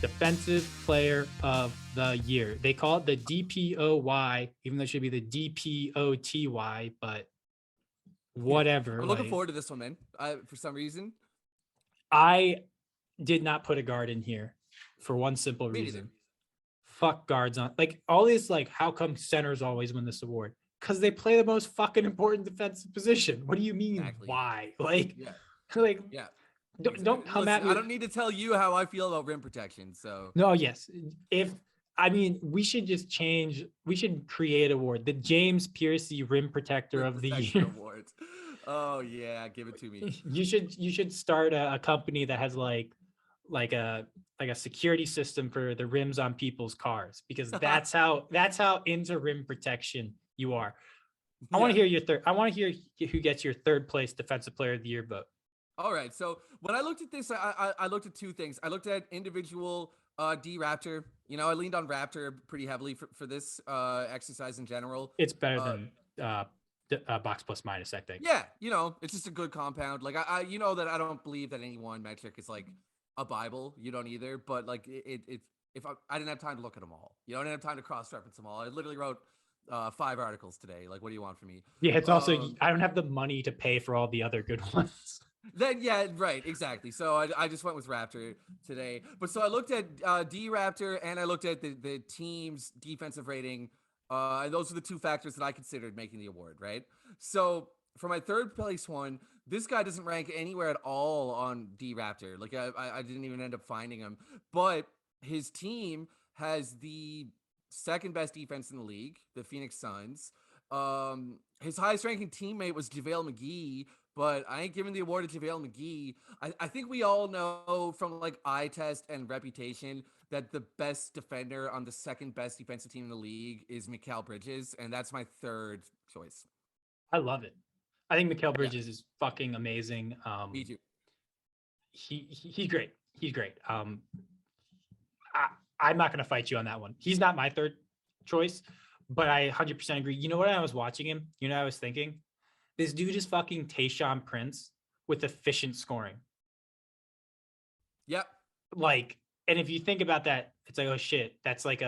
Defensive Player of the Year. They call it the DPOY, even though it should be the DPOTY, but whatever. I'm looking forward to this one, man. For some reason, I did not put a guard in here for one simple Me reason. neither. Fuck guards on like all these like how come centers always win this award? Because they play the most fucking important defensive position. What do you mean? Exactly. Why? Like, Yeah. like Yeah. don't come Listen, at me. I don't need to tell you how I feel about rim protection. So No, yes. If I mean, we should just change. We should create an award, the James Piercy Rim Protector rim of the protection Year. awards. Oh yeah, give it to me. You should start a company that has like a security system for the rims on people's cars because that's how into rim protection you are. I want to hear your third. I want to hear who gets your third place defensive player of the year vote. All right. So when I looked at this, I looked at two things. I looked at individual D Raptor. You know, I leaned on Raptor pretty heavily for this exercise in general. It's better than box plus minus, I think. Yeah, you know, it's just a good compound. Like I you know that I don't believe that any one metric is like a Bible. You don't either. But like if I didn't have time to look at them all. You know, I didn't have time to cross reference them all. I literally wrote 5 articles today. Like, what do you want from me? Yeah, it's also I don't have the money to pay for all the other good ones. Then yeah, right, exactly. So I just went with Raptor today. But so I looked at D Raptor and I looked at the team's defensive rating. And those are the two factors that I considered making the award, right? So for my third place one, this guy doesn't rank anywhere at all on D Raptor. Like I didn't even end up finding him. But his team has the second best defense in the league, the Phoenix Suns. His highest ranking teammate was JaVale McGee, but I ain't giving the award to JaVale McGee. I think we all know from like eye test and reputation that the best defender on the second best defensive team in the league is Mikal Bridges, and that's my third choice. I love it. I think Mikal Bridges is fucking amazing. Me too. He's great. He's great. I'm not going to fight you on that one. He's not my third choice, but I 100% agree. You know what? I was watching him. You know, I was thinking, this dude is fucking Tayshaun Prince with efficient scoring. Yep. Like, and if you think about that, it's like, oh shit, that's like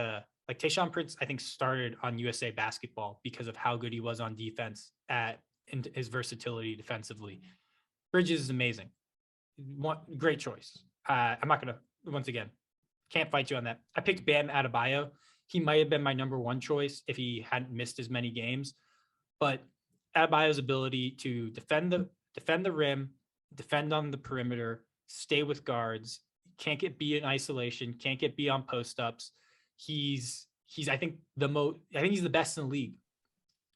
Tayshaun Prince, I think started on USA Basketball because of how good he was on defense and his versatility defensively. Bridges is amazing. Great choice. I'm not going to, once again, can't fight you on that. I picked Bam Adebayo. He might have been my number one choice if he hadn't missed as many games, but Adebayo's ability to defend the rim, defend on the perimeter, stay with guards, can't get beat in isolation, can't get beat on post ups. He's I think he's the best in the league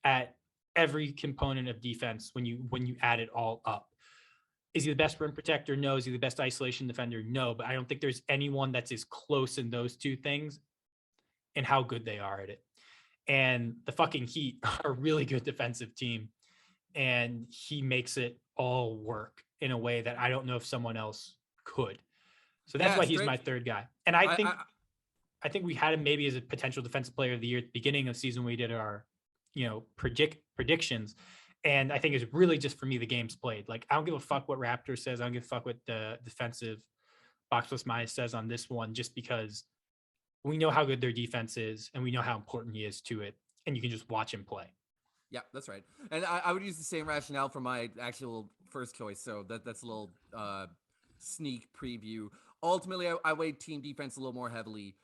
at every component of defense when you add it all up. Is he the best rim protector? No. Is he the best isolation defender? No. But I don't think there's anyone that's as close in those two things and how good they are at it. And the fucking Heat are a really good defensive team. And he makes it all work in a way that I don't know if someone else could. So that's why he's my third guy. And I think we had him maybe as a potential defensive player of the year at the beginning of the season. We did our, predictions. And I think it's really just for me, the games played. Like, I don't give a fuck what Raptor says. I don't give a fuck what the defensive box plus minus says on this one, just because we know how good their defense is and we know how important he is to it. And you can just watch him play. Yeah, that's right. And I would use the same rationale for my actual first choice. So that's a little sneak preview. Ultimately, I weighed team defense a little more heavily.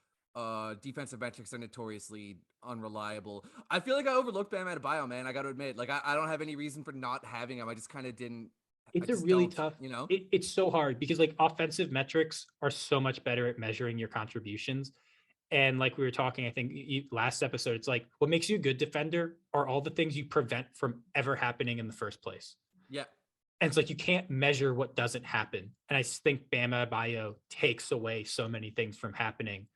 Defensive metrics are notoriously unreliable. I feel like I overlooked Bam Adebayo, man. I got to admit, like I don't have any reason for not having him. I just kind of didn't. It's a really tough, it's so hard because like offensive metrics are so much better at measuring your contributions. And like we were talking, I think last episode, it's like what makes you a good defender are all the things you prevent from ever happening in the first place. Yeah. And it's like you can't measure what doesn't happen. And I think Bam Adebayo takes away so many things from happening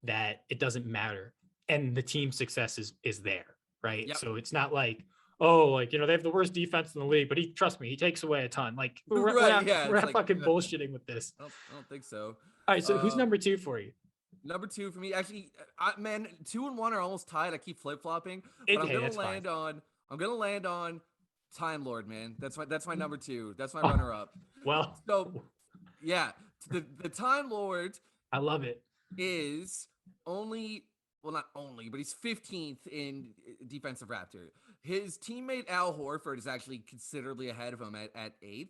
that it doesn't matter. And the team success is there, right? Yep. So it's not like, they have the worst defense in the league, but trust me, he takes away a ton. Like we're not fucking bullshitting with this. I don't think so. All right, so who's number 2 for you? Number 2 for me, actually, 2 and 1 are almost tied. I keep flip flopping, but I'm gonna land on Time Lord, man. That's my number 2. That's my runner up. Well, so yeah, the Time Lord. I love it. is only, well, not only, but he's 15th in defensive Raptor. His teammate Al Horford is actually considerably ahead of him at 8th.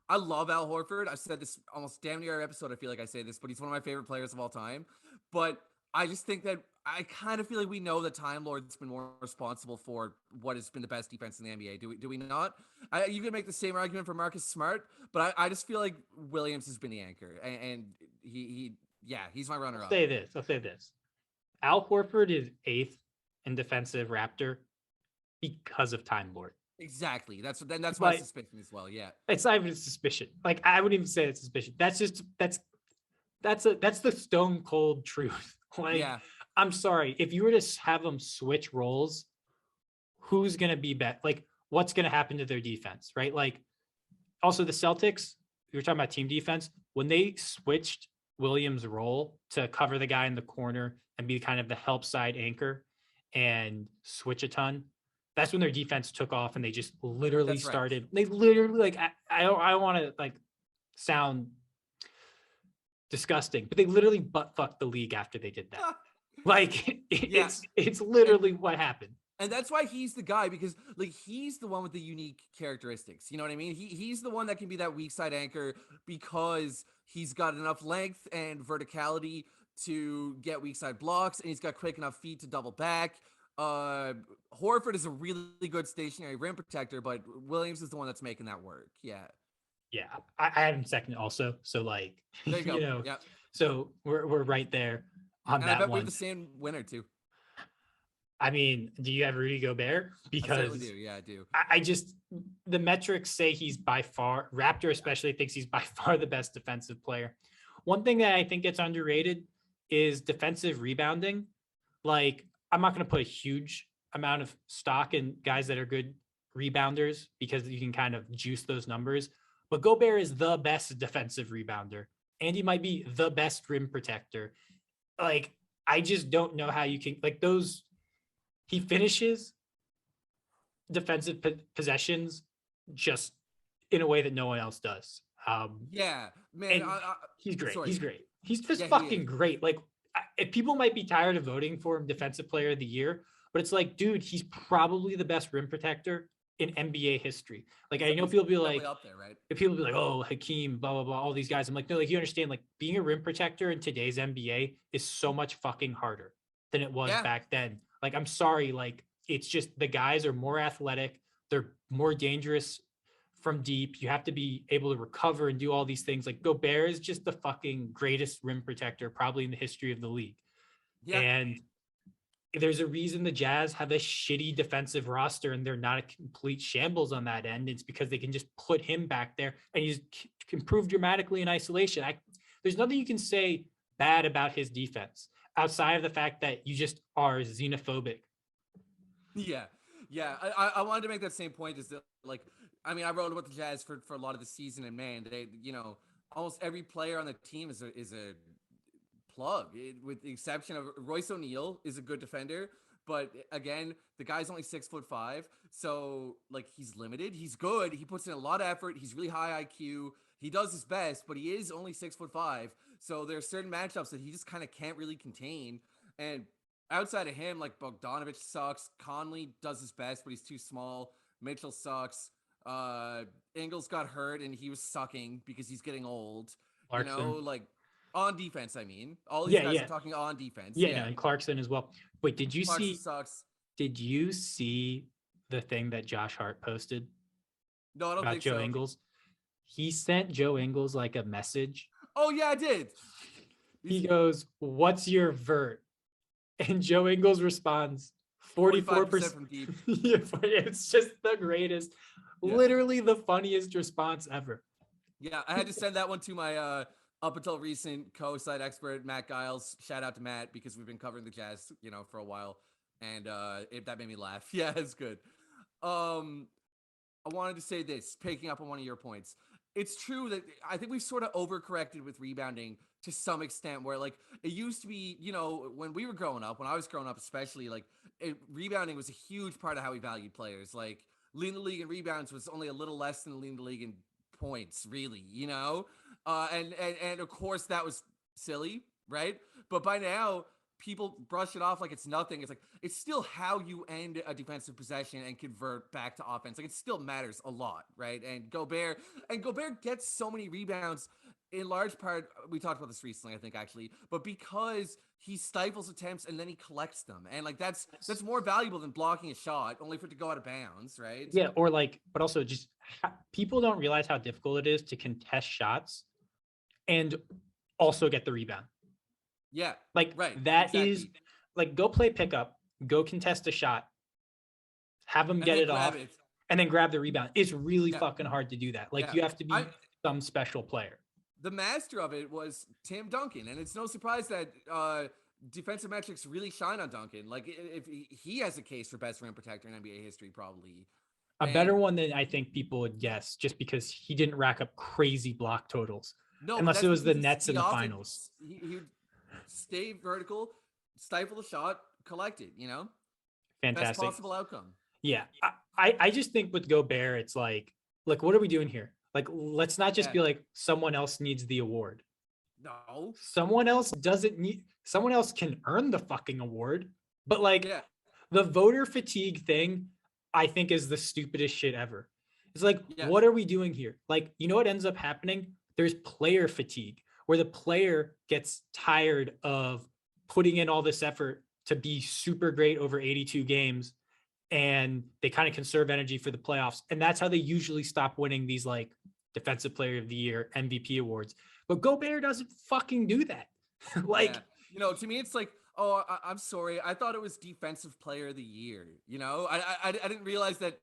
I love Al Horford. I've said this almost damn near every episode. I feel like I say this, but he's one of my favorite players of all time. But I just think that I kind of feel like we know that Time Lord's been more responsible for what has been the best defense in the NBA. Do we not? You can make the same argument for Marcus Smart, but I just feel like Williams has been the anchor, and he yeah, he's my runner I'll up. say this. I'll say this. Al Horford is eighth in defensive Raptor because of Time Lord. Exactly. That's my But suspicion as well. Yeah. it's not even a suspicion. Like I wouldn't even say it's suspicion. That's the stone cold truth. Like Yeah. I'm sorry, if you were to have them switch roles, who's gonna be bet? Like what's gonna happen to their defense, right? Like also the Celtics. We were talking about team defense when they switched Williams' role to cover the guy in the corner and be kind of the help side anchor and switch a ton. That's when their defense took off and they just literally That's right. started. They literally like I want to like sound disgusting, but they literally butt fucked the league after they did that. Like Yeah. it's And literally what happened. and that's why he's the guy, because like he's the one with the unique characteristics. You know what I mean? He's the one that can be that weak side anchor because he's got enough length and verticality to get weak side blocks, and he's got quick enough feet to double back. Uh Horford is a really good stationary rim protector, but Williams is the one that's making that work. Yeah. Yeah, I have him second also. So like, There you you go. know, Yeah. so we're right there on And I that bet we have one. the same winner too. I mean, do you have Rudy Gobert? I certainly do. Because Yeah, I do. I just the metrics say he's by far Raptor especially thinks he's by far the best defensive player. One thing that I think gets underrated is defensive rebounding. Like I'm not going to put a huge amount of stock in guys that are good rebounders because you can kind of juice those numbers. But Gobert is the best defensive rebounder, and he might be the best rim protector. Like I just don't know how you can like those. He finishes defensive possessions just in a way that no one else does. Yeah, man. And he's great. Sorry. He's great. He's just Yeah, he is. fucking great. Like, if people might be tired of voting for him defensive player of the year, but it's like, dude, he's probably the best rim protector in NBA history. Like, I know He's people be definitely like, up there, right? if people be like, oh, Hakeem, blah, blah, blah, all these guys. I'm like, no, like, you understand, like, being a rim protector in today's NBA is so much fucking harder than it was Yeah, back then. Like, I'm sorry. Like, it's just the guys are more athletic. They're more dangerous from deep. You have to be able to recover and do all these things. Like Gobert is just the fucking greatest rim protector probably in the history of the league. yeah, And there's a reason the Jazz have a shitty defensive roster and they're not a complete shambles on that end. It's because they can just put him back there and he's improved dramatically in isolation. There's nothing you can say bad about his defense outside of the fact that you just are xenophobic. yeah, yeah. I wanted to make that same point. Is that like, I mean, I wrote about the Jazz for a lot of the season, and man, they, almost every player on the team is a plug, with the exception of Royce O'Neal is a good defender. But again, the guy's only 6'5", so like he's limited. He's good. He puts in a lot of effort. He's really high IQ. He does his best, but he is only 6'5". So there are certain matchups that he just kind of can't really contain. And outside of him, like Bogdanovich sucks. Conley does his best, but he's too small. Mitchell sucks. Ingles got hurt and he was sucking because he's getting old. Clarkson. Like on defense, I mean. All these Yeah, guys yeah. are talking on defense. Yeah, no, Yeah. and Clarkson as well. Wait, Clarkson sucks. did you see the thing that Josh Hart posted No, I don't about think Joe so. Ingles? He sent Joe Ingles like a message. Oh yeah, I did. He goes, "What's your vert?" And Joe Ingles responds, 44%. from deep. Yeah, it's just the greatest, Yeah. literally the funniest response ever. Yeah, I had to send that one to my up until recent co-site expert Matt Giles. Shout out to Matt because we've been covering the Jazz, for a while, and that made me laugh. Yeah, it's good. I wanted to say this, picking up on one of your points. It's true that I think we've sort of overcorrected with rebounding to some extent, where like it used to be, when we were growing up, when I was growing up, especially, like rebounding was a huge part of how we valued players. Like leading the league in rebounds was only a little less than leading the league in points, really, and of course that was silly. right? But by now, people brush it off like it's nothing. It's like it's still how you end a defensive possession and convert back to offense. Like it still matters a lot, right? And Gobert gets so many rebounds in large part. We talked about this recently, I think, actually, but because he stifles attempts and then he collects them, and like that's more valuable than blocking a shot only for it to go out of bounds, right? Yeah, or like, but also just people don't realize how difficult it is to contest shots and also get the rebound. Yeah, Like right, that is exactly, like go play pickup, go contest a shot, have them and get then it grab off, it. and then grab the rebound. It's really Yeah, fucking hard to do that. Like yeah. you have to I be some special player. The master of it was Tim Duncan, and it's no surprise that defensive metrics really shine on Duncan. Like if he has a case for best rim protector in NBA history, probably. A And better one than I think people would guess, just because he didn't rack up crazy block totals, no, but unless it that's was the because Nets in he the often finals. he would stay vertical, stifle the shot, collect it. Best Fantastic. possible outcome. Yeah, I just think with Gobert, it's like what are we doing here? Like, let's not just Yeah. be like someone else needs the award. No. Someone else doesn't need. Someone else can earn the fucking award, but like Yeah. the voter fatigue thing, I think is the stupidest shit ever. It's like, Yeah. what are we doing here? Like, you know what ends up happening? There's player fatigue where the player gets tired of putting in all this effort to be super great over 82 games, and they kind of conserve energy for the playoffs. And that's how they usually stop winning these like defensive player of the year, MVP awards. But Gobert doesn't fucking do that. Yeah. Like, To me, it's like, oh, I'm sorry. I thought it was defensive player of the year. I didn't realize that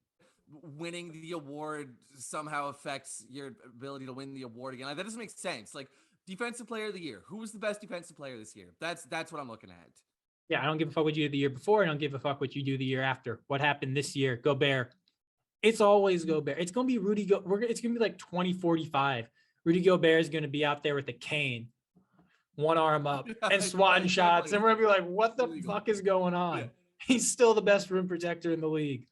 winning the award somehow affects your ability to win the award again. Like, that doesn't make sense. Like defensive player of the year. Who was the best defensive player this year? That's what I'm looking at. yeah, I don't give a fuck what you did the year before. I don't give a fuck what you do the year after. What happened this year? Gobert. It's always Gobert. It's gonna be Rudy. It's gonna be like 2045. Rudy Gobert is gonna be out there with a cane, one arm up, and Yeah, swatting shots, exactly. and we're gonna be like, "What the Illegal. fuck is going Yeah. on?" He's still the best rim protector in the league.